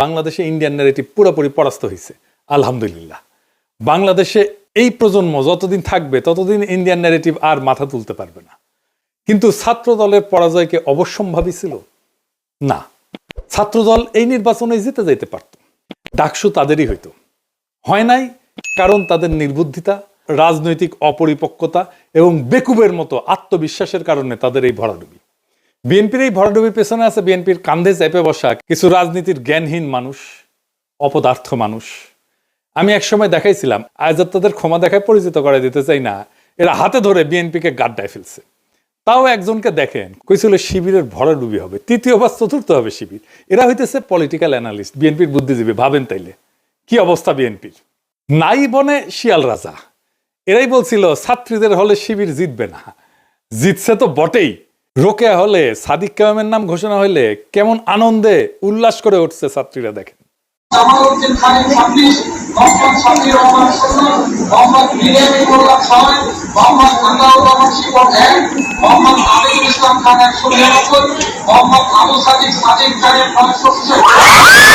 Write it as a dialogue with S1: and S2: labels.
S1: বাংলাদেশে Indian narrative পুরোপুরি পরাস্ত হয়েছে আলহামদুলিল্লাহ। বাংলাদেশে এই প্রজন্ম যতদিন থাকবে ততদিন ইন্ডিয়ান ন্যারেটিভ আর মাথা তুলতে পারবে না। কিন্তু ছাত্র দলের পরাজয়কে অবশ্যম্ভাবী ছিল না। ছাত্রদল এই নির্বাচনে জিতে যাইতে পারত, ডাকসু তাদেরই হইতো, হয় নাই কারণ তাদের নির্বুদ্ধিতা, রাজনৈতিক অপরিপক্কতা এবং বেকুবের মতো আত্মবিশ্বাসের কারণে তাদের এই ভরাডুবি। বিএনপির এই ভরাডুবির পেছনে আছে বিএনপির কান্ধে চেপে বসা কিছু রাজনীতির জ্ঞানহীন মানুষ, অপদার্থ মানুষ। আমি একসময় দেখাইছিলাম, আজ তাদের ক্ষমা দেখায় পরিচিত করে দিতে চাই না, এরা হাতে ধরে বিএনপিকে গাড্ডায় ফেলছে। তাও একজনকে দেখেন কইছিল শিবিরের ভরাডুবি হবে, তৃতীয় বা চতুর্থ হবে শিবির। এরা হইতেছে পলিটিক্যাল অ্যানালিস্ট, বিএনপির বুদ্ধিজীবী। ভাবেন তাইলে কি অবস্থা বিএনপির। নাই বনে শিয়াল রাজা, এরাই বলছিল ছাত্রীদের হলে শিবির জিতবে না, জিতছে তো বটেই। রোকেয়া হলে সাদিক কায়েমের নাম ঘোষণা হইলে কেমন আনন্দে উল্লাস করে উঠছে ছাত্রীরা দেখেন।
S2: মোহাম্মদ